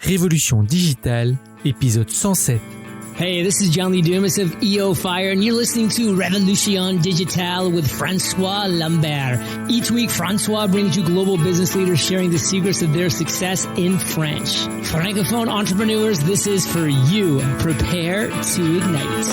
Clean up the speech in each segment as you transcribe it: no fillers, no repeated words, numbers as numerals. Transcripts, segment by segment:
Révolution digitale, épisode 107. Hey, this is John Lee Dumas of EO Fire, and you're listening to Revolution Digital with Francois Lambert. Each week, Francois brings you global business leaders sharing the secrets of their success in French. Francophone entrepreneurs, this is for you. Prepare to ignite.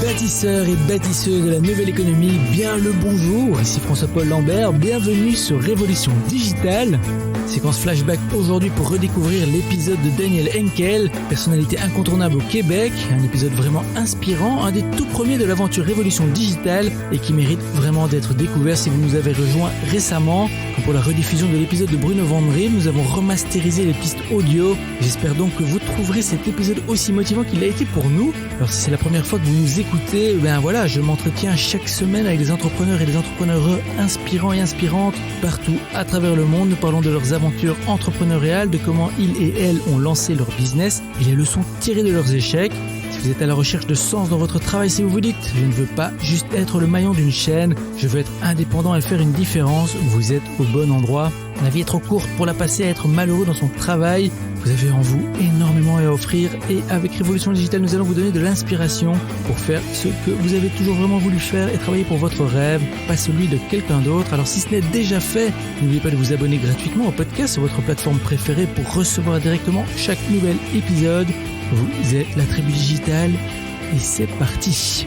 Bâtisseurs et bâtisseuses de la nouvelle économie, bien le bonjour, ici François-Paul Lambert, bienvenue sur Révolution Digitale. Séquence flashback aujourd'hui pour redécouvrir l'épisode de Daniel Henkel, personnalité incontournable au Québec, un épisode vraiment inspirant, un des tout premiers de l'aventure Révolution Digitale et qui mérite vraiment d'être découvert si vous nous avez rejoint récemment. Pour la rediffusion de l'épisode de Bruno Vandré, nous avons remasterisé les pistes audio. J'espère donc que vous trouverez cet épisode aussi motivant qu'il a été pour nous. Alors si c'est la première fois que vous nous écoutez, ben voilà, je m'entretiens chaque semaine avec des entrepreneurs et des entrepreneureux inspirants et inspirantes partout à travers le monde. Nous parlons de leurs aventures entrepreneuriales, de comment ils et elles ont lancé leur business et les leçons tirées de leurs échecs. Si vous êtes à la recherche de sens dans votre travail, si vous vous dites « Je ne veux pas juste être le maillon d'une chaîne, je veux être indépendant et faire une différence », vous êtes au bon endroit. La vie est trop courte pour la passer à être malheureux dans son travail. Vous avez en vous énormément à offrir et avec Révolution Digitale, nous allons vous donner de l'inspiration pour faire ce que vous avez toujours vraiment voulu faire et travailler pour votre rêve, pas celui de quelqu'un d'autre. Alors si ce n'est déjà fait, n'oubliez pas de vous abonner gratuitement au podcast sur votre plateforme préférée pour recevoir directement chaque nouvel épisode. Vous êtes la tribu digitale et c'est parti.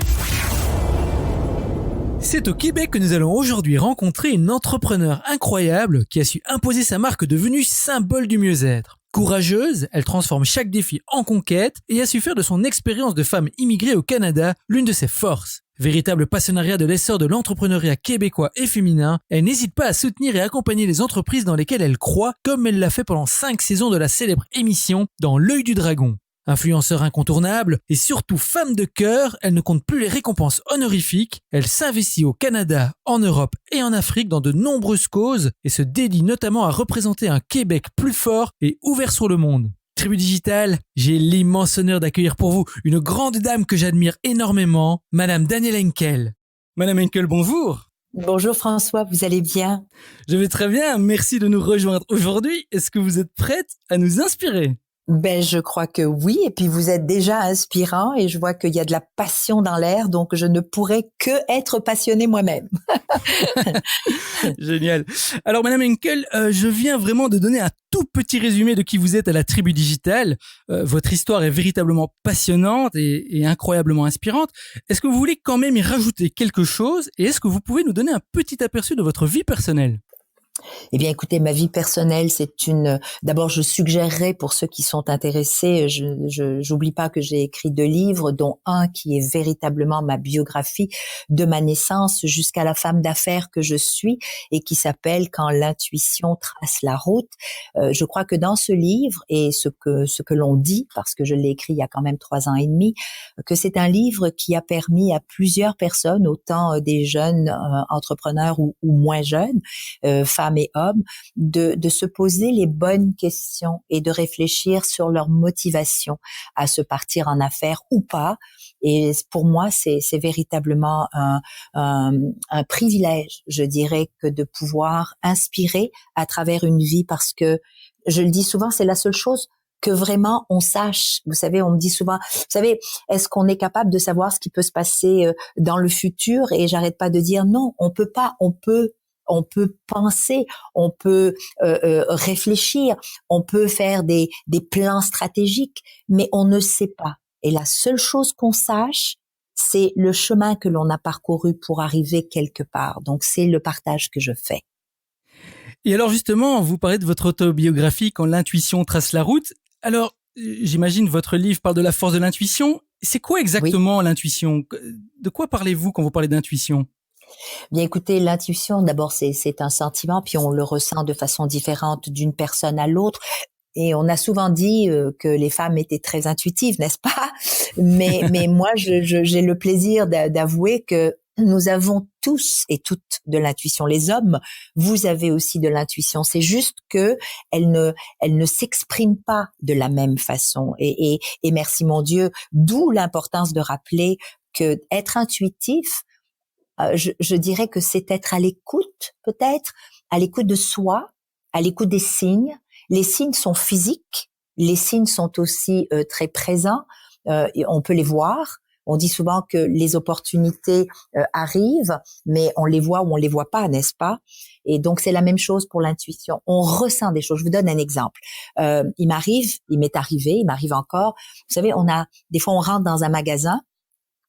C'est au Québec que nous allons aujourd'hui rencontrer une entrepreneure incroyable qui a su imposer sa marque devenue symbole du mieux-être. Courageuse, elle transforme chaque défi en conquête et a su faire de son expérience de femme immigrée au Canada l'une de ses forces. Véritable passionnariat de l'essor de l'entrepreneuriat québécois et féminin, elle n'hésite pas à soutenir et accompagner les entreprises dans lesquelles elle croit, comme elle l'a fait pendant 5 saisons de la célèbre émission Dans l'œil du dragon. Influenceur incontournable et surtout femme de cœur, elle ne compte plus les récompenses honorifiques. Elle s'investit au Canada, en Europe et en Afrique dans de nombreuses causes et se dédie notamment à représenter un Québec plus fort et ouvert sur le monde. Tribu Digitale, j'ai l'immense honneur d'accueillir pour vous une grande dame que j'admire énormément, Madame Daniel Henkel. Madame Henkel, bonjour. Bonjour François, vous allez bien? Je vais très bien, merci de nous rejoindre aujourd'hui. Est-ce que vous êtes prête à nous inspirer? Ben, je crois que oui, et puis vous êtes déjà inspirant et je vois qu'il y a de la passion dans l'air, donc je ne pourrais que être passionnée moi-même. Génial. Alors Madame Henkel, je viens vraiment de donner un tout petit résumé de qui vous êtes à la tribu digitale. Votre histoire est véritablement passionnante et incroyablement inspirante. Est-ce que vous voulez quand même y rajouter quelque chose et est-ce que vous pouvez nous donner un petit aperçu de votre vie personnelle ? Eh bien, écoutez, ma vie personnelle, d'abord, je suggérerais pour ceux qui sont intéressés, j'oublie pas que j'ai écrit 2 livres, dont un qui est véritablement ma biographie de ma naissance jusqu'à la femme d'affaires que je suis et qui s'appelle Quand l'intuition trace la route. Je crois que dans ce livre et ce que l'on dit, parce que je l'ai écrit il y a quand même 3 ans et demi, que c'est un livre qui a permis à plusieurs personnes, autant des jeunes entrepreneurs ou moins jeunes, femmes et hommes, de se poser les bonnes questions et de réfléchir sur leur motivation à se partir en affaires ou pas. Et pour moi, c'est véritablement un privilège, je dirais, que de pouvoir inspirer à travers une vie, parce que, je le dis souvent, c'est la seule chose que vraiment on sache. Vous savez, on me dit souvent, vous savez, est-ce qu'on est capable de savoir ce qui peut se passer dans le futur? Et j'arrête pas de dire non, on peut pas, on peut penser, on peut réfléchir, on peut faire des plans stratégiques, mais on ne sait pas. Et la seule chose qu'on sache, c'est le chemin que l'on a parcouru pour arriver quelque part. Donc, c'est le partage que je fais. Et alors justement, vous parlez de votre autobiographie Quand l'intuition trace la route. Alors, j'imagine votre livre parle de la force de l'intuition. C'est quoi exactement l'intuition ? De quoi parlez-vous quand vous parlez d'intuition ? Bien, écoutez, l'intuition, d'abord, c'est un sentiment, puis on le ressent de façon différente d'une personne à l'autre. Et on a souvent dit que les femmes étaient très intuitives, n'est-ce pas? Mais moi, j'ai le plaisir d'avouer que nous avons tous et toutes de l'intuition. Les hommes, vous avez aussi de l'intuition. C'est juste que elle ne s'exprime pas de la même façon. Et merci mon Dieu, d'où l'importance de rappeler que être intuitif, je dirais que c'est être à l'écoute, peut-être, à l'écoute de soi, à l'écoute des signes Les signes sont physiques, les signes sont aussi très présents, et on peut les voir. On dit souvent que les opportunités arrivent, mais on les voit ou on les voit pas, n'est-ce pas? Et donc c'est la même chose pour l'intuition. On ressent des choses. Je vous donne un exemple. Il m'arrive encore. Vous savez, des fois on rentre dans un magasin.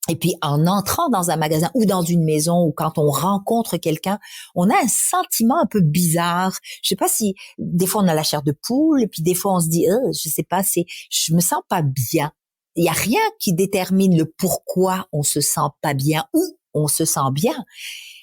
Et puis, en entrant dans un magasin ou dans une maison ou quand on rencontre quelqu'un, on a un sentiment un peu bizarre. Je sais pas si, des fois, on a la chair de poule et puis des fois, on se dit, je sais pas, je me sens pas bien. Il y a rien qui détermine le pourquoi on se sent pas bien ou on se sent bien.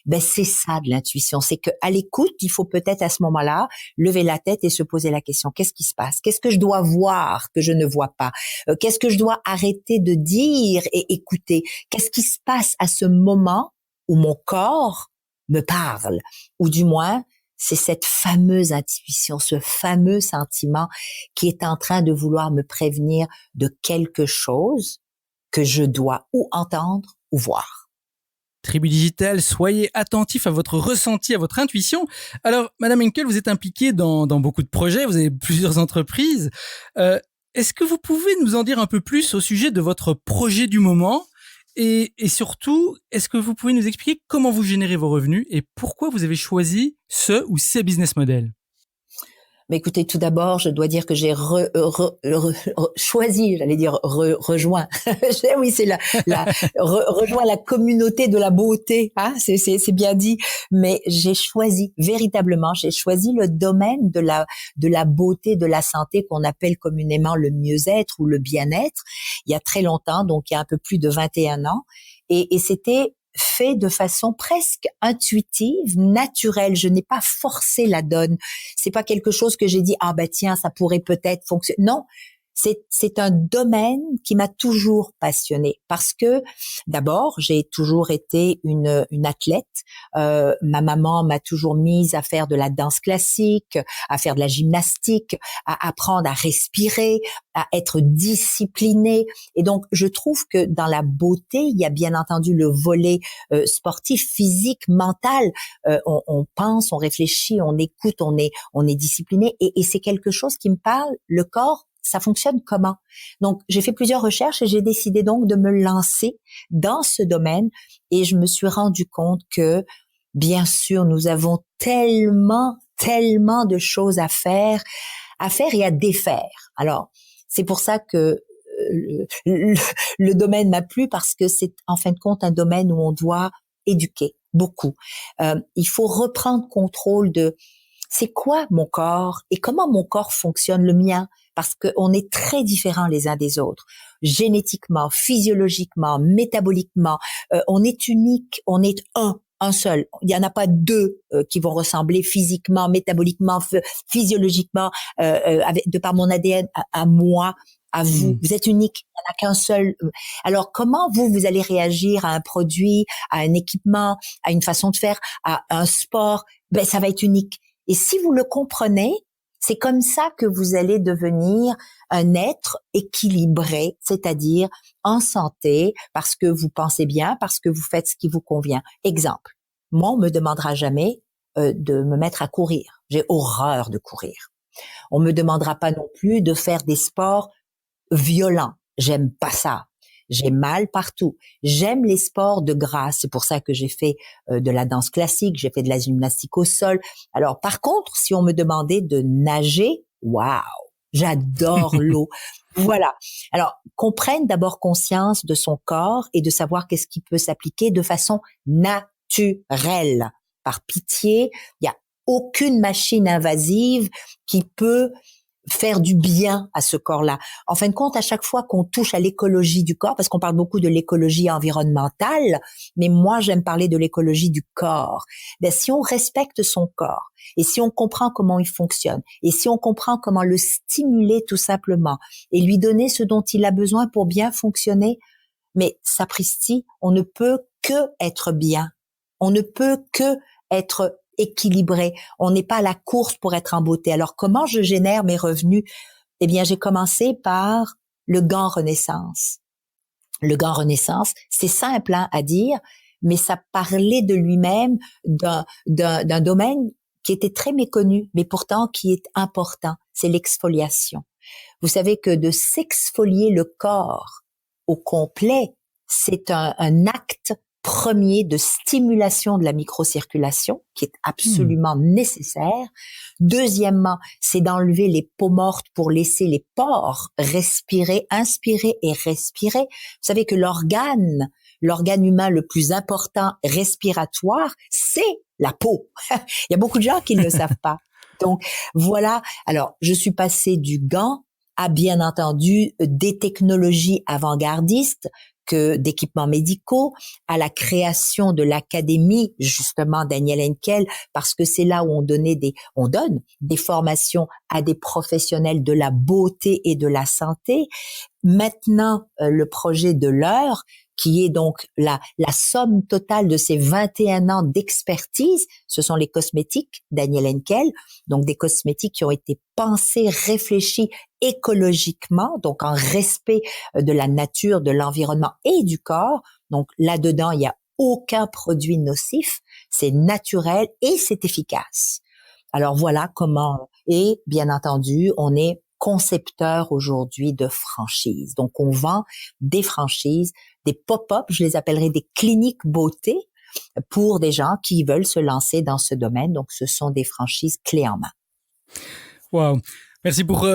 Ben, c'est ça de l'intuition. C'est que à l'écoute, il faut peut-être à ce moment-là lever la tête et se poser la question. Qu'est-ce qui se passe? Qu'est-ce que je dois voir que je ne vois pas? Qu'est-ce que je dois arrêter de dire et écouter? Qu'est-ce qui se passe à ce moment où mon corps me parle? Ou du moins, c'est cette fameuse intuition, ce fameux sentiment qui est en train de vouloir me prévenir de quelque chose que je dois ou entendre ou voir. Tribu Digital, soyez attentifs à votre ressenti, à votre intuition. Alors, Madame Henkel, vous êtes impliquée dans beaucoup de projets, vous avez plusieurs entreprises. Est-ce que vous pouvez nous en dire un peu plus au sujet de votre projet du moment? Et surtout, est-ce que vous pouvez nous expliquer comment vous générez vos revenus et pourquoi vous avez choisi ce ou ces business models? Mais écoutez, tout d'abord, je dois dire que j'ai choisi, j'allais dire rejoint. Oui, c'est rejoint la communauté de la beauté, hein, c'est bien dit. Mais j'ai choisi véritablement, le domaine de la beauté, de la santé qu'on appelle communément le mieux-être ou le bien-être. Il y a très longtemps, donc il y a un peu plus de 21 ans, et c'était fait de façon presque intuitive, naturelle. Je n'ai pas forcé la donne. C'est pas quelque chose que j'ai dit, tiens, ça pourrait peut-être fonctionner. Non. C'est un domaine qui m'a toujours passionnée parce que d'abord j'ai toujours été une athlète. Ma maman m'a toujours mise à faire de la danse classique, à faire de la gymnastique, à apprendre à respirer, à être disciplinée. Et donc je trouve que dans la beauté il y a bien entendu le volet sportif, physique, mental. On pense, on réfléchit, on écoute, on est discipliné et c'est quelque chose qui me parle. Le corps, ça fonctionne comment? Donc, j'ai fait plusieurs recherches et j'ai décidé donc de me lancer dans ce domaine et je me suis rendu compte que, bien sûr, nous avons tellement de choses à faire et à défaire. Alors, c'est pour ça que le domaine m'a plu parce que c'est en fin de compte un domaine où on doit éduquer beaucoup. Il faut reprendre contrôle de c'est quoi mon corps et comment mon corps fonctionne, le mien, parce qu'on est très différents les uns des autres, génétiquement, physiologiquement, métaboliquement, on est unique, on est un seul. Il y en a pas deux qui vont ressembler physiquement, métaboliquement, physiologiquement, de par mon ADN à moi, à vous. Vous êtes unique. Il n'y en a qu'un seul. Alors, comment vous allez réagir à un produit, à un équipement, à une façon de faire, à un sport? Ben, ça va être unique. Et si vous le comprenez, c'est comme ça que vous allez devenir un être équilibré, c'est-à-dire en santé, parce que vous pensez bien, parce que vous faites ce qui vous convient. Exemple, moi, on me demandera jamais de me mettre à courir. J'ai horreur de courir. On me demandera pas non plus de faire des sports violents. J'aime pas ça. J'ai mal partout. J'aime les sports de grâce. C'est pour ça que j'ai fait de la danse classique, j'ai fait de la gymnastique au sol. Alors, par contre, si on me demandait de nager, waouh, j'adore l'eau. Voilà. Alors, qu'on prenne d'abord conscience de son corps et de savoir qu'est-ce qui peut s'appliquer de façon naturelle. Par pitié, il n'y a aucune machine invasive qui peut faire du bien à ce corps-là. En fin de compte, à chaque fois qu'on touche à l'écologie du corps, parce qu'on parle beaucoup de l'écologie environnementale, mais moi, j'aime parler de l'écologie du corps. Ben, si on respecte son corps, et si on comprend comment il fonctionne, et si on comprend comment le stimuler tout simplement, et lui donner ce dont il a besoin pour bien fonctionner, mais sapristi, on ne peut que être bien. On ne peut que être équilibré. On n'est pas à la course pour être en beauté. Alors, comment je génère mes revenus? Eh bien, j'ai commencé par le gant Renaissance. Le gant Renaissance, c'est simple à dire, mais ça parlait de lui-même d'un domaine qui était très méconnu, mais pourtant qui est important. c'est l'exfoliation. Vous savez que de s'exfolier le corps au complet, c'est un acte premier de stimulation de la microcirculation qui est absolument nécessaire. Deuxièmement, c'est d'enlever les peaux mortes pour laisser les pores respirer, inspirer et respirer. Vous savez que l'organe humain le plus important respiratoire, c'est la peau. Il y a beaucoup de gens qui ne le savent pas. Donc voilà, alors je suis passée du gant à bien entendu des technologies avant-gardistes que d'équipements médicaux, à la création de l'académie, justement, Daniel Henkel, parce que c'est là où on donne des formations à des professionnels de la beauté et de la santé. Maintenant, le projet de l'heure, qui est donc la somme totale de ces 21 ans d'expertise, ce sont les cosmétiques Daniel Henkel, donc des cosmétiques qui ont été pensés, réfléchis écologiquement, donc en respect de la nature, de l'environnement et du corps. Donc là-dedans, il n'y a aucun produit nocif, c'est naturel et c'est efficace. Alors voilà comment, et bien entendu, on est concepteur aujourd'hui de franchises. Donc on vend des franchises, des pop-up, je les appellerai des cliniques beauté pour des gens qui veulent se lancer dans ce domaine. Donc ce sont des franchises clés en main. Wow. Merci pour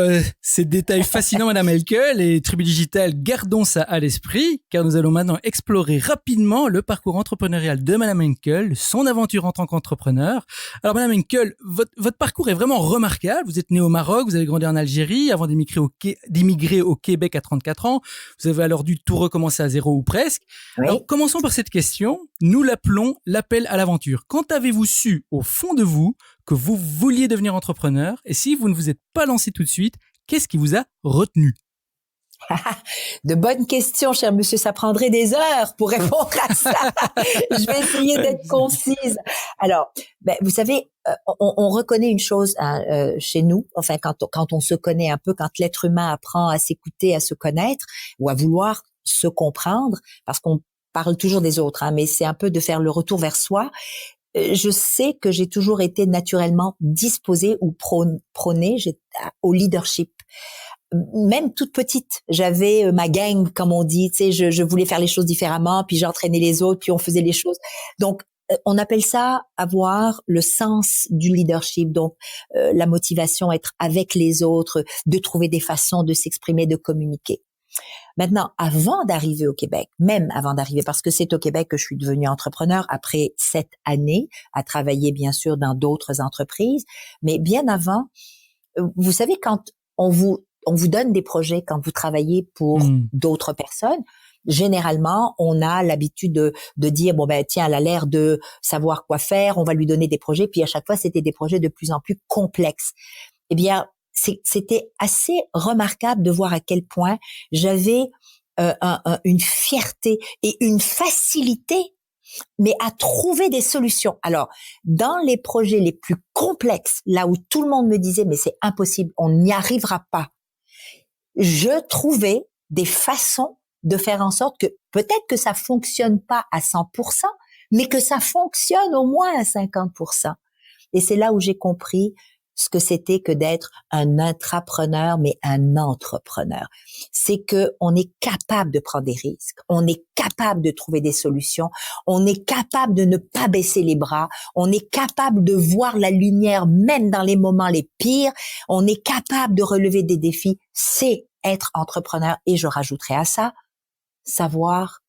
ces détails fascinants, Madame Henkel. Et Tribu Digital, gardons ça à l'esprit, car nous allons maintenant explorer rapidement le parcours entrepreneurial de Madame Henkel, son aventure en tant qu'entrepreneur. Alors, Madame Henkel, votre parcours est vraiment remarquable. Vous êtes née au Maroc, vous avez grandi en Algérie, avant d'immigrer au Québec à 34 ans. Vous avez alors dû tout recommencer à zéro ou presque. Oui. Alors, commençons par cette question. Nous l'appelons l'appel à l'aventure. Quand avez-vous su, au fond de vous, que vous vouliez devenir entrepreneur? Et si vous ne vous êtes pas lancé tout de suite, qu'est-ce qui vous a retenu? De bonnes questions, cher monsieur. Ça prendrait des heures pour répondre à ça. Je vais essayer d'être concise. Alors, vous savez, on reconnaît une chose chez nous. Enfin, quand on se connaît un peu, quand l'être humain apprend à s'écouter, à se connaître ou à vouloir se comprendre, parce qu'on parle toujours des autres, mais c'est un peu de faire le retour vers soi. Je sais que j'ai toujours été naturellement disposée ou prônée au leadership. Même toute petite, j'avais ma gang, comme on dit, tu sais, je voulais faire les choses différemment, puis j'entraînais les autres, puis on faisait les choses. Donc, on appelle ça avoir le sens du leadership, donc la motivation, être avec les autres, de trouver des façons de s'exprimer, de communiquer. Maintenant, avant d'arriver au Québec, même avant d'arriver, parce que c'est au Québec que je suis devenue entrepreneur après 7 années à travailler bien sûr dans d'autres entreprises, mais bien avant, vous savez, quand on vous donne des projets, quand vous travaillez pour d'autres personnes, généralement, on a l'habitude de dire, tiens, elle a l'air de savoir quoi faire, on va lui donner des projets, puis à chaque fois, c'était des projets de plus en plus complexes. Eh bien, c'était assez remarquable de voir à quel point j'avais une fierté et une facilité, mais à trouver des solutions. Alors, dans les projets les plus complexes, là où tout le monde me disait, mais c'est impossible, on n'y arrivera pas, je trouvais des façons de faire en sorte que peut-être que ça fonctionne pas à 100%, mais que ça fonctionne au moins à 50%. Et c'est là où j'ai compris ce que c'était que d'être un intrapreneur, mais un entrepreneur. C'est que on est capable de prendre des risques, on est capable de trouver des solutions, on est capable de ne pas baisser les bras, on est capable de voir la lumière même dans les moments les pires, on est capable de relever des défis. C'est être entrepreneur. Et je rajouterai à ça, savoir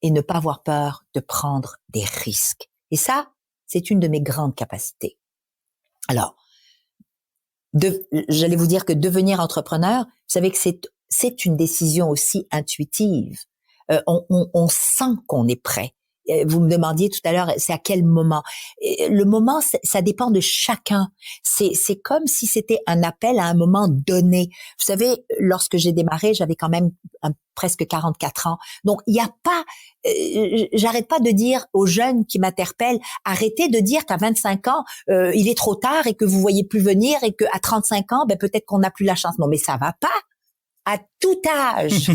et ne pas avoir peur de prendre des risques. Et ça, c'est une de mes grandes capacités. Alors, j'allais vous dire que devenir entrepreneur, vous savez que c'est une décision aussi intuitive. On sent qu'on est prêt. Vous me demandiez tout à l'heure, c'est à quel moment? Le moment, ça dépend de chacun. C'est comme si c'était un appel à un moment donné. Vous savez, lorsque j'ai démarré, j'avais quand même presque 44 ans. Donc, il n'y a pas, j'arrête pas de dire aux jeunes qui m'interpellent, arrêtez de dire qu'à 25 ans, il est trop tard et que vous voyez plus venir et qu'à 35 ans, peut-être qu'on n'a plus la chance. Non, mais ça va pas. à tout âge.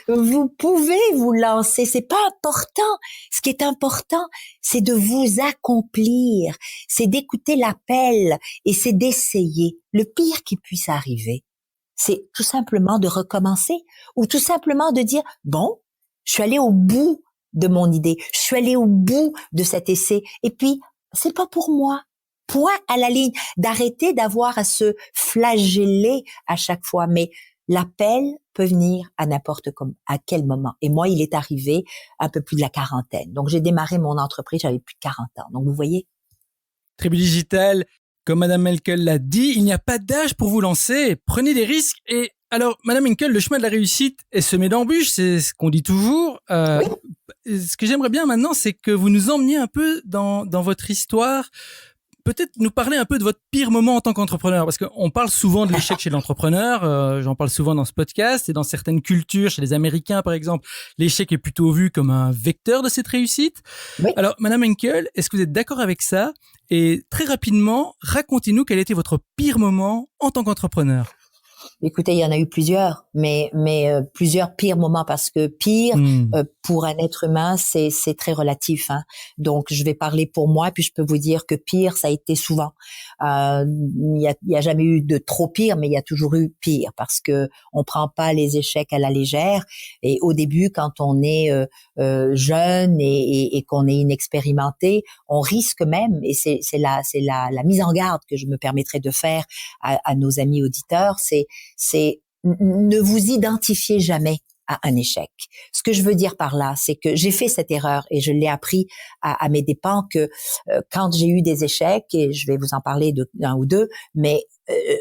Vous pouvez vous lancer, c'est pas important. Ce qui est important, c'est de vous accomplir, c'est d'écouter l'appel et c'est d'essayer. Le pire qui puisse arriver, c'est tout simplement de recommencer ou tout simplement de dire, bon, je suis allé au bout de mon idée, je suis allé au bout de cet essai et puis, c'est pas pour moi. Point à la ligne, d'arrêter d'avoir à se flageller à chaque fois. Mais l'appel peut venir à à quel moment. Et moi, il est arrivé un peu plus de la quarantaine. Donc, j'ai démarré mon entreprise, j'avais plus de 40 ans. Donc, vous voyez. Tribu Digital, comme Madame Henkel l'a dit, il n'y a pas d'âge pour vous lancer. Prenez des risques. Et alors, Madame Henkel, le chemin de la réussite est semé d'embûches, c'est ce qu'on dit toujours. Oui. Ce que j'aimerais bien maintenant, c'est que vous nous emmeniez un peu dans votre histoire. Peut-être nous parler un peu de votre pire moment en tant qu'entrepreneur, parce qu'on parle souvent de l'échec chez l'entrepreneur, j'en parle souvent dans ce podcast, et dans certaines cultures, chez les Américains par exemple, l'échec est plutôt vu comme un vecteur de cette réussite. Oui. Alors, Madame Henkel, est-ce que vous êtes d'accord avec ça? Et très rapidement, racontez-nous quel était votre pire moment en tant qu'entrepreneur. Écoutez, il y en a eu plusieurs, mais plusieurs pires moments parce que pire pour un être humain, c'est très relatif. Hein. Donc, je vais parler pour moi, puis je peux vous dire que pire, ça a été souvent. Il y a jamais eu de trop pire, mais il y a toujours eu pire parce que on prend pas les échecs à la légère. Et au début, quand on est jeune et qu'on est inexpérimenté, on risque même. Et c'est la mise en garde que je me permettrai de faire à nos amis auditeurs. C'est ne vous identifiez jamais à un échec. Ce que je veux dire par là, c'est que j'ai fait cette erreur et je l'ai appris à mes dépens que quand j'ai eu des échecs, et je vais vous en parler d'un ou deux, mais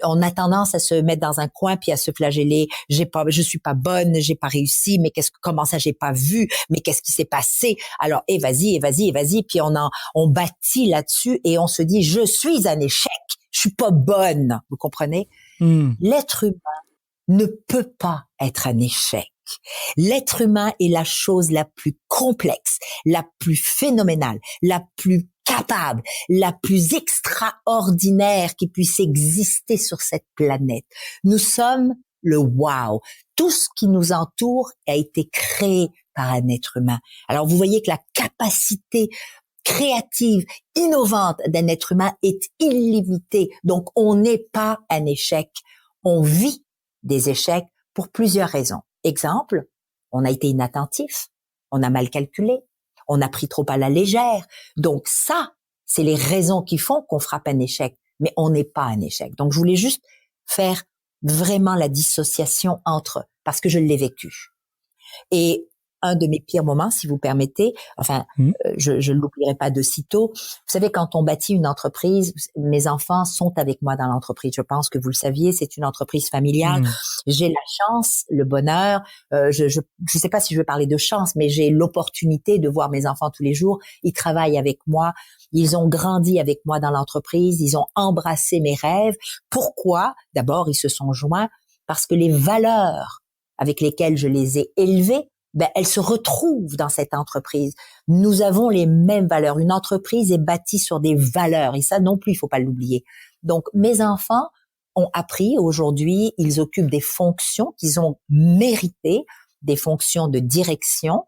on a tendance à se mettre dans un coin puis à se flageller. Je suis pas bonne, j'ai pas réussi, mais comment ça j'ai pas vu, mais qu'est-ce qui s'est passé? Alors, vas-y, puis on bâtit là-dessus et on se dit, je suis un échec, je suis pas bonne, vous comprenez? L'être humain ne peut pas être un échec. L'être humain est la chose la plus complexe, la plus phénoménale, la plus capable, la plus extraordinaire qui puisse exister sur cette planète. Nous sommes le wow. Tout ce qui nous entoure a été créé par un être humain. Alors vous voyez que la capacité créative, innovante d'un être humain est illimitée. Donc on n'est pas un échec. On vit des échecs pour plusieurs raisons. Exemple, on a été inattentif, on a mal calculé, on a pris trop à la légère. Donc ça, c'est les raisons qui font qu'on frappe un échec, mais on n'est pas un échec. Donc je voulais juste faire vraiment la dissociation entre, parce que je l'ai vécu. Et un de mes pires moments, si vous permettez, je ne l'oublierai pas de sitôt. Vous savez, quand on bâtit une entreprise, mes enfants sont avec moi dans l'entreprise. Je pense que vous le saviez, c'est une entreprise familiale. J'ai la chance, le bonheur, je sais pas si je veux parler de chance, mais j'ai l'opportunité de voir mes enfants tous les jours. Ils travaillent avec moi. Ils ont grandi avec moi dans l'entreprise. Ils ont embrassé mes rêves. Pourquoi? D'abord, ils se sont joints parce que les valeurs avec lesquelles je les ai élevés, elles se retrouvent dans cette entreprise. Nous avons les mêmes valeurs. Une entreprise est bâtie sur des valeurs et ça non plus, il faut pas l'oublier. Donc, mes enfants ont appris aujourd'hui, ils occupent des fonctions qu'ils ont méritées, des fonctions de direction.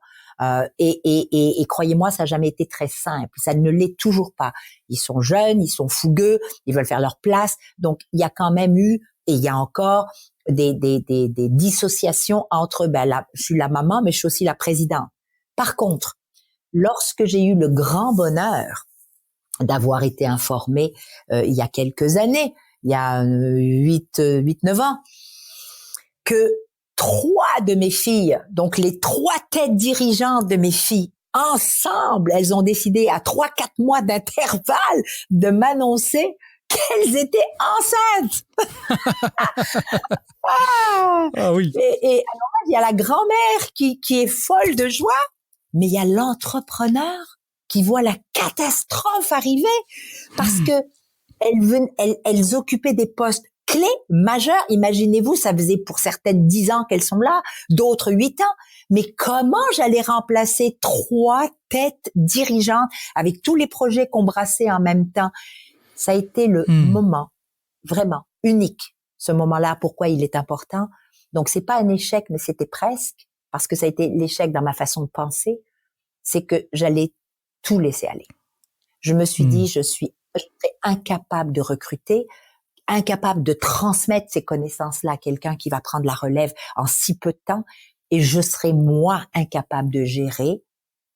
Et croyez-moi, ça n'a jamais été très simple. Ça ne l'est toujours pas. Ils sont jeunes, ils sont fougueux, ils veulent faire leur place. Donc, il y a quand même eu, et il y a encore des dissociations entre, je suis la maman, mais je suis aussi la présidente. Par contre, lorsque j'ai eu le grand bonheur d'avoir été informée il y a quelques années, il y a 8-9 ans, que 3 de mes filles, donc les 3 têtes dirigeantes de mes filles, ensemble, elles ont décidé à 3-4 mois d'intervalle de m'annoncer qu'elles étaient enceintes. Ah oui. Et alors là, il y a la grand-mère qui est folle de joie, mais il y a l'entrepreneur qui voit la catastrophe arriver parce que elles occupaient des postes clés, majeurs. Imaginez-vous, ça faisait pour certaines 10 ans qu'elles sont là, d'autres 8 ans. Mais comment j'allais remplacer 3 têtes dirigeantes avec tous les projets qu'on brassait en même temps? Ça a été le moment vraiment unique. Ce moment-là, pourquoi il est important? Donc c'est pas un échec, mais c'était presque, parce que ça a été l'échec dans ma façon de penser, c'est que j'allais tout laisser aller. Je me suis dit, je serais incapable de recruter, incapable de transmettre ces connaissances-là à quelqu'un qui va prendre la relève en si peu de temps, et je serais moi incapable de gérer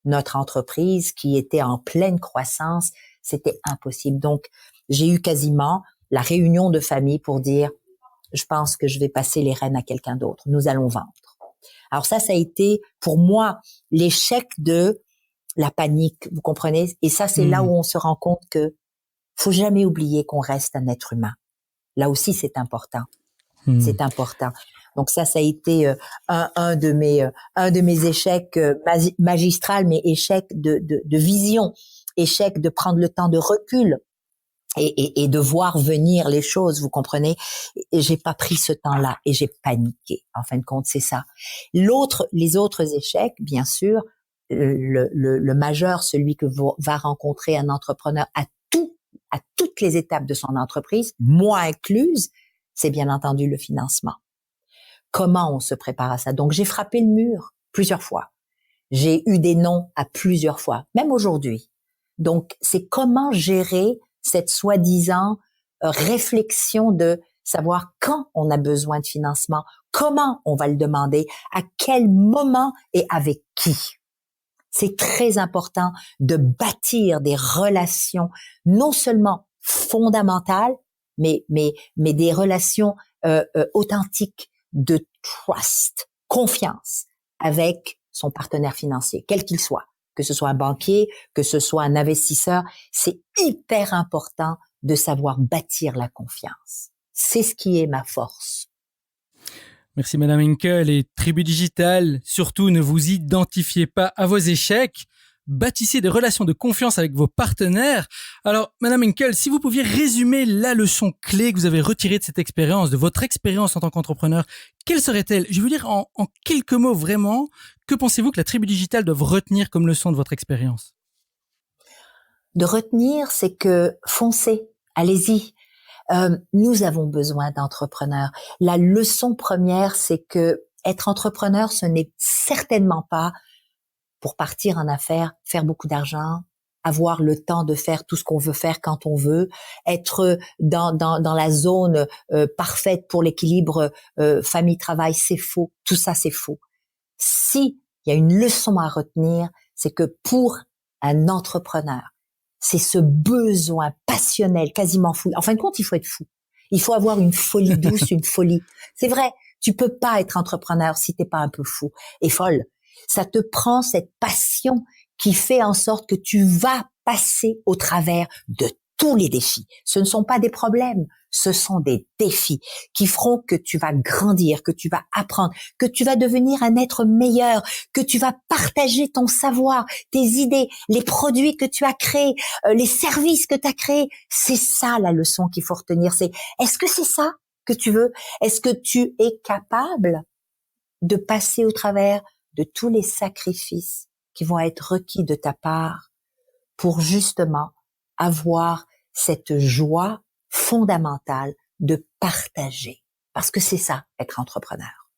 notre entreprise qui était en pleine croissance. C'était impossible. Donc, j'ai eu quasiment la réunion de famille pour dire, je pense que je vais passer les rênes à quelqu'un d'autre. Nous allons vendre. Alors ça a été pour moi l'échec de la panique, vous comprenez? Et ça, c'est là où on se rend compte que faut jamais oublier qu'on reste un être humain. Là aussi, c'est important. C'est important. Donc ça a été un de mes échecs magistral, mais échec de vision, échec de prendre le temps de recul et de voir venir les choses, vous comprenez. Et j'ai pas pris ce temps-là et j'ai paniqué. En fin de compte, c'est ça. Les autres échecs, bien sûr, le majeur, celui que va rencontrer un entrepreneur à toutes les étapes de son entreprise, moi incluse, c'est bien entendu le financement. Comment on se prépare à ça? Donc, j'ai frappé le mur plusieurs fois. J'ai eu des non à plusieurs fois, même aujourd'hui. Donc, c'est comment gérer cette soi-disant réflexion de savoir quand on a besoin de financement, comment on va le demander, à quel moment et avec qui. C'est très important de bâtir des relations non seulement fondamentales, mais des relations authentiques de trust, confiance avec son partenaire financier, quel qu'il soit, que ce soit un banquier, que ce soit un investisseur. C'est hyper important de savoir bâtir la confiance. C'est ce qui est ma force. Merci Madame Henkel. Et Tribu Digital, surtout ne vous identifiez pas à vos échecs. Bâtissez des relations de confiance avec vos partenaires. Alors, Madame Henkel, si vous pouviez résumer la leçon clé que vous avez retirée de cette expérience, de votre expérience en tant qu'entrepreneur, quelle serait-elle? Je veux dire en quelques mots vraiment, que pensez-vous que la Tribu Digital doit retenir comme leçon de votre expérience? De retenir, c'est que foncez, allez-y. Nous avons besoin d'entrepreneurs. La leçon première, c'est que être entrepreneur, ce n'est certainement pas pour partir en affaires, faire beaucoup d'argent, avoir le temps de faire tout ce qu'on veut faire quand on veut, être dans la zone parfaite pour l'équilibre famille-travail, c'est faux. Tout ça, c'est faux. Si il y a une leçon à retenir, c'est que pour un entrepreneur, c'est ce besoin passionnel, quasiment fou. En fin de compte, il faut être fou. Il faut avoir une folie douce, une folie. C'est vrai, tu peux pas être entrepreneur si t'es pas un peu fou et folle. Ça te prend cette passion qui fait en sorte que tu vas passer au travers de tous les défis. Ce ne sont pas des problèmes, ce sont des défis qui feront que tu vas grandir, que tu vas apprendre, que tu vas devenir un être meilleur, que tu vas partager ton savoir, tes idées, les produits que tu as créés, les services que tu as créés. C'est ça la leçon qu'il faut retenir. C'est, est-ce que c'est ça que tu veux? Est-ce que tu es capable de passer au travers de tous les sacrifices qui vont être requis de ta part pour justement avoir cette joie fondamentale de partager. Parce que c'est ça, être entrepreneur.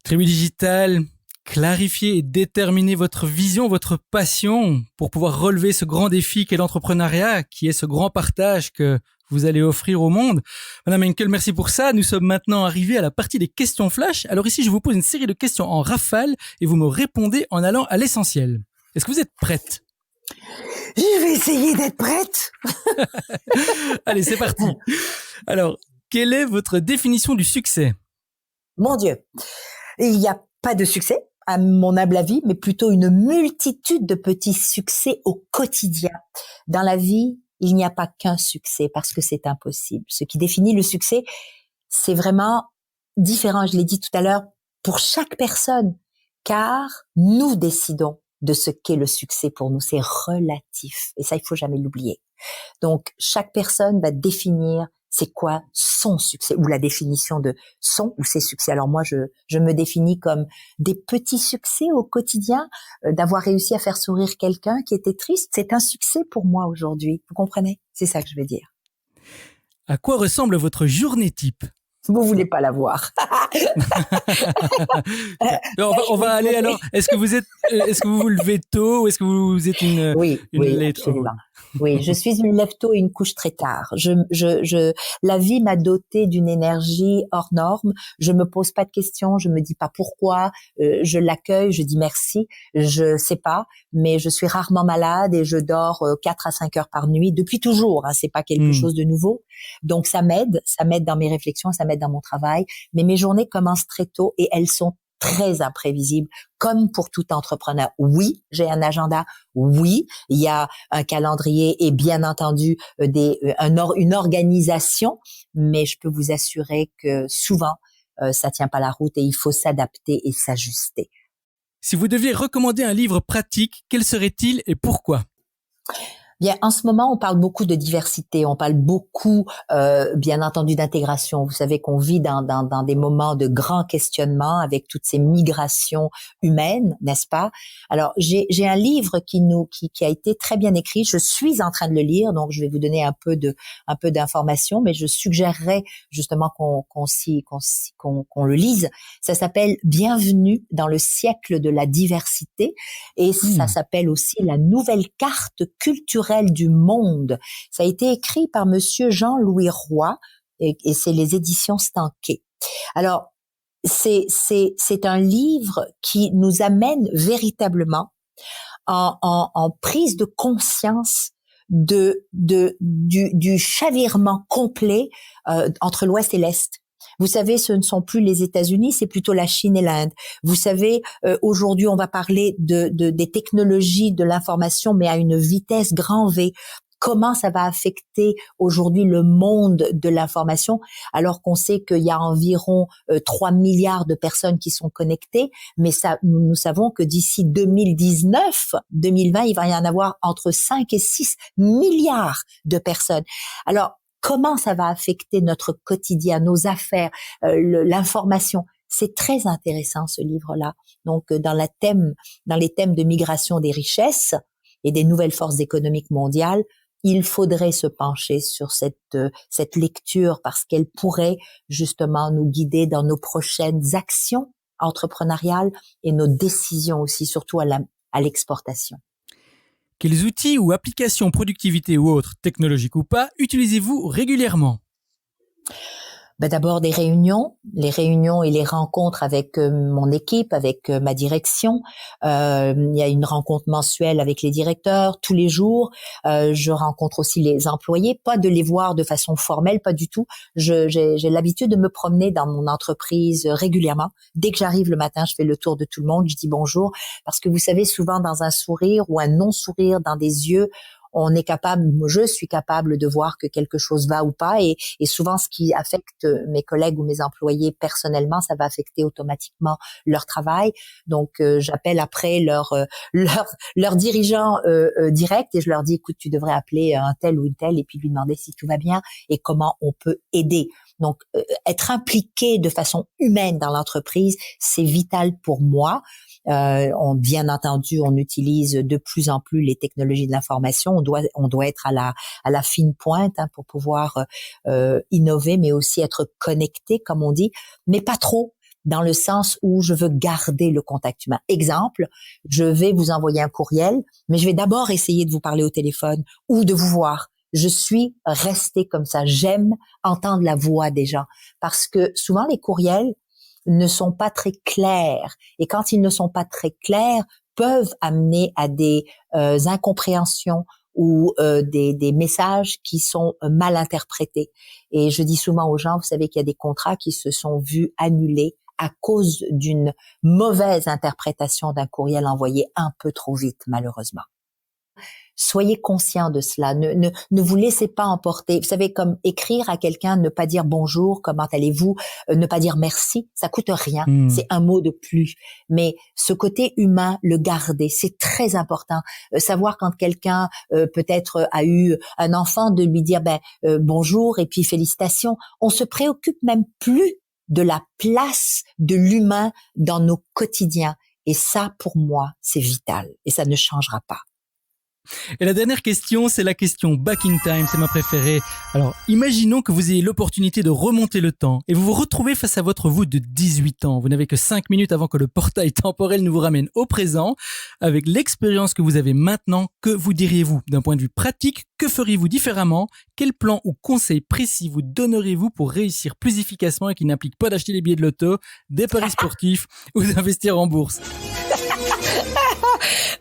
Tribu Digital, clarifiez et déterminez votre vision, votre passion pour pouvoir relever ce grand défi qu'est l'entrepreneuriat, qui est ce grand partage que vous allez offrir au monde. Madame Henkel, merci pour ça. Nous sommes maintenant arrivés à la partie des questions flash. Alors ici, je vous pose une série de questions en rafale et vous me répondez en allant à l'essentiel. Est-ce que vous êtes prête? Je vais essayer d'être prête. Allez, c'est parti. Alors, quelle est votre définition du succès? Mon Dieu, il n'y a pas de succès, à mon humble avis, mais plutôt une multitude de petits succès au quotidien. Dans la vie, il n'y a pas qu'un succès parce que c'est impossible. Ce qui définit le succès, c'est vraiment différent, je l'ai dit tout à l'heure, pour chaque personne, car nous décidons de ce qu'est le succès pour nous. C'est relatif. Et ça, il faut jamais l'oublier. Donc, chaque personne va définir c'est quoi son succès ou la définition de son ou ses succès. Alors moi, je me définis comme des petits succès au quotidien, d'avoir réussi à faire sourire quelqu'un qui était triste. C'est un succès pour moi aujourd'hui. Vous comprenez? C'est ça que je veux dire. À quoi ressemble votre journée type? Vous voulez pas la voir. On va aller alors. Est-ce que vous vous levez tôt ou est-ce que vous êtes Oui, absolument. Oui, je suis une lève-tôt et une couche très tard. La vie m'a dotée d'une énergie hors norme. Je me pose pas de questions, je me dis pas pourquoi, je l'accueille, je dis merci. Je sais pas, mais je suis rarement malade et je dors 4 à 5 heures par nuit depuis toujours. Hein, c'est pas quelque chose de nouveau. Donc ça m'aide dans mes réflexions, ça m'aide dans mon travail. Mais mes journées commencent très tôt et elles sont très imprévisible, comme pour tout entrepreneur. Oui, j'ai un agenda. Oui, il y a un calendrier et bien entendu une organisation, mais je peux vous assurer que souvent, ça tient pas la route et il faut s'adapter et s'ajuster. Si vous deviez recommander un livre pratique, quel serait-il et pourquoi? Bien, en ce moment, on parle beaucoup de diversité, on parle beaucoup, bien entendu, d'intégration. Vous savez qu'on vit dans des moments de grands questionnements avec toutes ces migrations humaines, n'est-ce pas? Alors, j'ai un livre qui a été très bien écrit. Je suis en train de le lire, donc je vais vous donner un peu d'informations, mais je suggérerais justement qu'on le lise. Ça s'appelle Bienvenue dans le siècle de la diversité et ça s'appelle aussi La nouvelle carte culturelle du monde. Ça a été écrit par monsieur Jean-Louis Roy et c'est les éditions Stanquet. Alors, c'est un livre qui nous amène véritablement en prise de conscience du chavirement complet entre l'Ouest et l'Est. Vous savez, ce ne sont plus les États-Unis, c'est plutôt la Chine et l'Inde. Vous savez, aujourd'hui, on va parler des technologies de l'information, mais à une vitesse grand V. Comment ça va affecter aujourd'hui le monde de l'information, alors qu'on sait qu'il y a environ 3 milliards de personnes qui sont connectées, mais nous savons que d'ici 2019, 2020, il va y en avoir entre 5 et 6 milliards de personnes. Alors, comment ça va affecter notre quotidien, nos affaires, l'information? C'est très intéressant ce livre-là. Donc dans les thèmes de migration des richesses et des nouvelles forces économiques mondiales, il faudrait se pencher sur cette lecture parce qu'elle pourrait justement nous guider dans nos prochaines actions entrepreneuriales et nos décisions aussi, surtout à l'exportation. Quels outils ou applications productivité ou autres, technologiques ou pas, utilisez-vous régulièrement? D'abord les réunions et les rencontres avec mon équipe, avec ma direction. Il y a une rencontre mensuelle avec les directeurs tous les jours. Je rencontre aussi les employés, pas de les voir de façon formelle, pas du tout. J'ai l'habitude de me promener dans mon entreprise régulièrement. Dès que j'arrive le matin, je fais le tour de tout le monde, je dis bonjour, parce que vous savez, souvent dans un sourire ou un non-sourire, dans des yeux, je suis capable de voir que quelque chose va ou pas et souvent ce qui affecte mes collègues ou mes employés personnellement, ça va affecter automatiquement leur travail. Donc j'appelle après leur dirigeant direct et je leur dis écoute, tu devrais appeler un tel ou une telle et puis lui demander si tout va bien et comment on peut aider. Donc être impliqué de façon humaine dans l'entreprise, c'est vital pour moi. Bien entendu, on utilise de plus en plus les technologies de l'information. On doit être à la fine pointe pour pouvoir innover, mais aussi être connecté, comme on dit, mais pas trop dans le sens où je veux garder le contact humain. Exemple, je vais vous envoyer un courriel, mais je vais d'abord essayer de vous parler au téléphone ou de vous voir. Je suis restée comme ça. J'aime entendre la voix des gens parce que souvent les courriels ne sont pas très clairs et quand ils ne sont pas très clairs peuvent amener à des incompréhensions ou des messages qui sont mal interprétés. Et je dis souvent aux gens, vous savez qu'il y a des contrats qui se sont vus annulés à cause d'une mauvaise interprétation d'un courriel envoyé un peu trop vite, malheureusement. Soyez conscient de cela. Ne vous laissez pas emporter. Vous savez, comme écrire à quelqu'un, ne pas dire bonjour, comment allez-vous, ne pas dire merci, ça coûte rien. C'est un mot de plus. Mais ce côté humain, le garder, c'est très important. Savoir quand quelqu'un peut-être a eu un enfant, de lui dire bonjour et puis félicitations. On se préoccupe même plus de la place de l'humain dans nos quotidiens. Et ça, pour moi, c'est vital. Et ça ne changera pas. Et la dernière question, c'est la question back in time, c'est ma préférée. Alors, imaginons que vous ayez l'opportunité de remonter le temps et vous vous retrouvez face à votre vous de 18 ans. Vous n'avez que 5 minutes avant que le portail temporel ne vous ramène au présent. Avec l'expérience que vous avez maintenant, que vous diriez-vous? D'un point de vue pratique, que feriez-vous différemment? Quel plan ou conseil précis vous donneriez-vous pour réussir plus efficacement et qui n'implique pas d'acheter des billets de loto, des paris sportifs ou d'investir en bourse?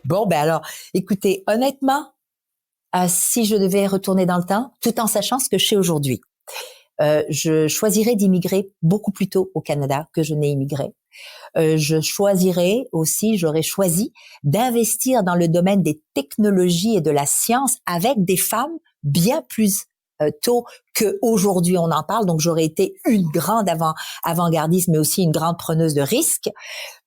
Bon, ben alors, écoutez, honnêtement, si je devais retourner dans le temps, tout en sachant ce que je sais aujourd'hui, je choisirais d'immigrer beaucoup plus tôt au Canada que je n'ai immigré. J'aurais choisi d'investir dans le domaine des technologies et de la science avec des femmes bien plus tôt qu'aujourd'hui on en parle. Donc, j'aurais été une grande avant-gardiste, mais aussi une grande preneuse de risques.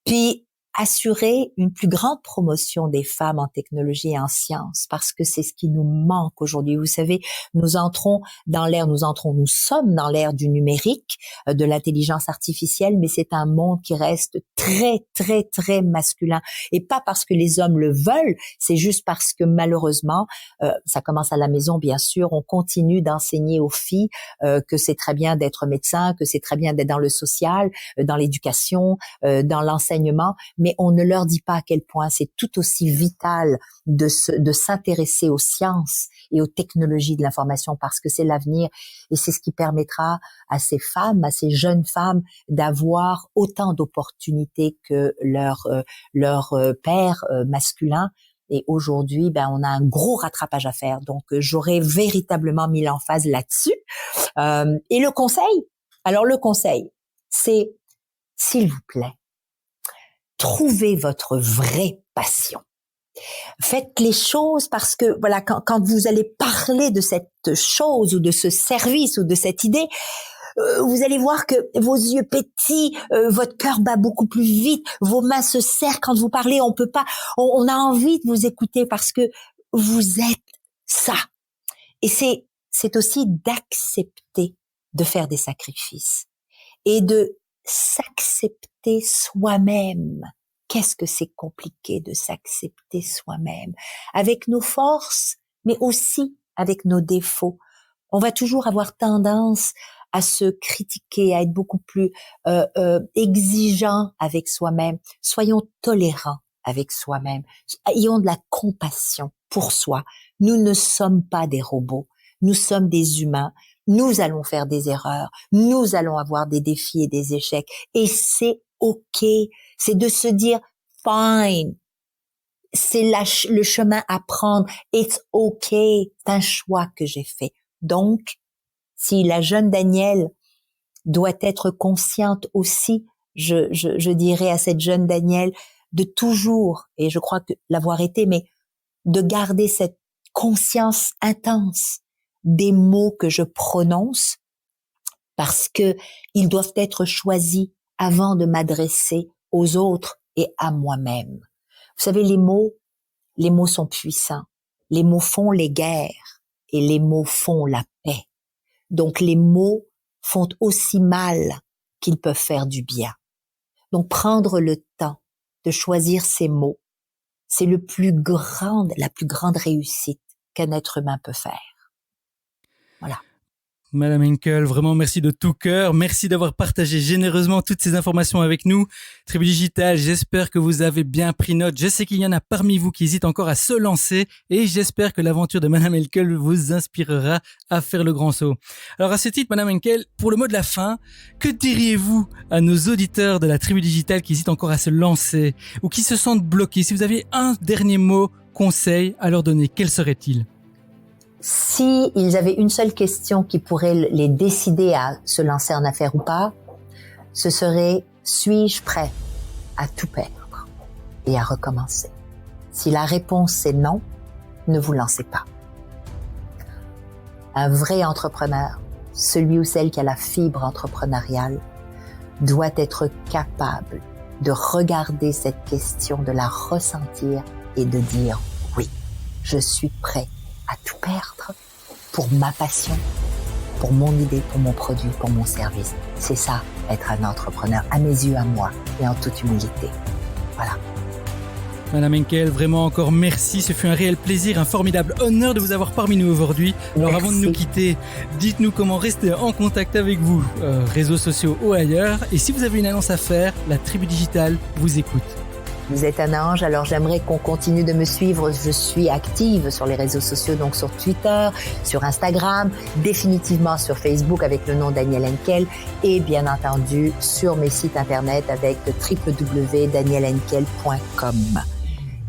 Puis, assurer une plus grande promotion des femmes en technologie et en sciences, parce que c'est ce qui nous manque aujourd'hui. Vous savez, nous sommes dans l'ère du numérique, de l'intelligence artificielle, mais c'est un monde qui reste très, très, très masculin. Et pas parce que les hommes le veulent, c'est juste parce que malheureusement, ça commence à la maison, bien sûr, on continue d'enseigner aux filles que c'est très bien d'être médecin, que c'est très bien d'être dans le social, dans l'éducation, dans l'enseignement, mais on ne leur dit pas à quel point c'est tout aussi vital de s'intéresser aux sciences et aux technologies de l'information, parce que c'est l'avenir et c'est ce qui permettra à ces femmes, à ces jeunes femmes, d'avoir autant d'opportunités que leur père masculin. Et aujourd'hui, on a un gros rattrapage à faire. Donc, j'aurais véritablement mis l'emphase là-dessus. Et le conseil, c'est, s'il vous plaît, trouvez votre vraie passion. Faites les choses parce que, voilà, quand vous allez parler de cette chose ou de ce service ou de cette idée, vous allez voir que vos yeux pétillent, votre cœur bat beaucoup plus vite, vos mains se serrent quand vous parlez, on a envie de vous écouter parce que vous êtes ça. Et c'est aussi d'accepter de faire des sacrifices et de s'accepter soi-même. Qu'est-ce que c'est compliqué de s'accepter soi-même, avec nos forces, mais aussi avec nos défauts. On va toujours avoir tendance à se critiquer, à être beaucoup plus exigeant avec soi-même. Soyons tolérants avec soi-même. Ayons de la compassion pour soi. Nous ne sommes pas des robots. Nous sommes des humains. Nous allons faire des erreurs. Nous allons avoir des défis et des échecs. Et c'est OK. C'est de se dire fine. C'est le chemin à prendre. It's OK. C'est un choix que j'ai fait. Donc, si la jeune Danielle doit être consciente aussi, je dirais à cette jeune Danielle de toujours, et je crois que l'avoir été, mais de garder cette conscience intense des mots que je prononce, parce que ils doivent être choisis avant de m'adresser aux autres et à moi-même. Vous savez, les mots sont puissants. Les mots font les guerres et les mots font la paix. Donc, les mots font aussi mal qu'ils peuvent faire du bien. Donc, prendre le temps de choisir ces mots, c'est la plus grande réussite qu'un être humain peut faire. Voilà. Madame Henkel, vraiment merci de tout cœur. Merci d'avoir partagé généreusement toutes ces informations avec nous. Tribu Digital, j'espère que vous avez bien pris note. Je sais qu'il y en a parmi vous qui hésitent encore à se lancer et j'espère que l'aventure de Madame Henkel vous inspirera à faire le grand saut. Alors à ce titre, Madame Henkel, pour le mot de la fin, que diriez-vous à nos auditeurs de la Tribu Digital qui hésitent encore à se lancer ou qui se sentent bloqués? Si vous avez un dernier mot, conseil à leur donner, quel serait-il? Si ils avaient une seule question qui pourrait les décider à se lancer en affaires ou pas, ce serait: suis-je prêt à tout perdre et à recommencer? Si la réponse est non, ne vous lancez pas. Un vrai entrepreneur, celui ou celle qui a la fibre entrepreneuriale, doit être capable de regarder cette question, de la ressentir et de dire oui, je suis prêt à tout perdre pour ma passion, pour mon idée, pour mon produit, pour mon service. C'est ça, être un entrepreneur, à mes yeux, à moi, et en toute humilité. Voilà. Madame Henkel, vraiment encore merci. Ce fut un réel plaisir, un formidable honneur de vous avoir parmi nous aujourd'hui. Alors avant de nous quitter, dites-nous comment rester en contact avec vous, réseaux sociaux ou ailleurs. Et si vous avez une annonce à faire, la Tribu Digitale vous écoute. Vous êtes un ange, alors j'aimerais qu'on continue de me suivre. Je suis active sur les réseaux sociaux, donc sur Twitter, sur Instagram, définitivement sur Facebook avec le nom Danielle Henkel et bien entendu sur mes sites internet avec www.daniellehenkel.com.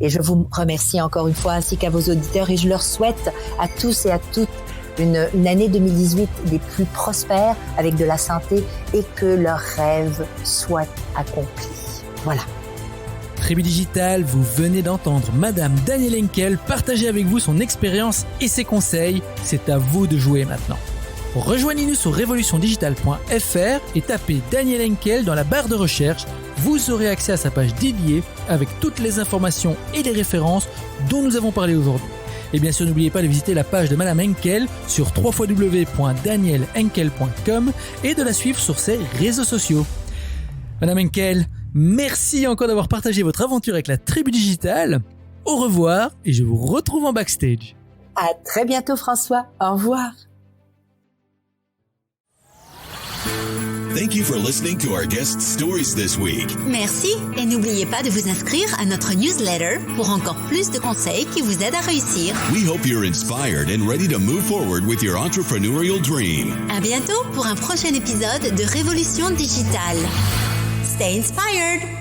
Et je vous remercie encore une fois ainsi qu'à vos auditeurs et je leur souhaite à tous et à toutes une année 2018 des plus prospères avec de la santé et que leurs rêves soient accomplis. Voilà. Tribu Digitale, vous venez d'entendre Madame Danielle Henkel partager avec vous son expérience et ses conseils. C'est à vous de jouer maintenant. Rejoignez-nous sur revolutiondigitale.fr et tapez Danielle Henkel dans la barre de recherche. Vous aurez accès à sa page dédiée avec toutes les informations et les références dont nous avons parlé aujourd'hui. Et bien sûr, n'oubliez pas de visiter la page de Madame Henkel sur www.daniellehenkel.com et de la suivre sur ses réseaux sociaux. Madame Henkel, merci encore d'avoir partagé votre aventure avec la Tribu Digitale. Au revoir et je vous retrouve en backstage. À très bientôt François. Au revoir. Thank you for listening to our guest stories this week. Merci et n'oubliez pas de vous inscrire à notre newsletter pour encore plus de conseils qui vous aident à réussir. We hope you're inspired and ready to move forward with your entrepreneurial dream. À bientôt pour un prochain épisode de Révolution Digitale. Stay inspired!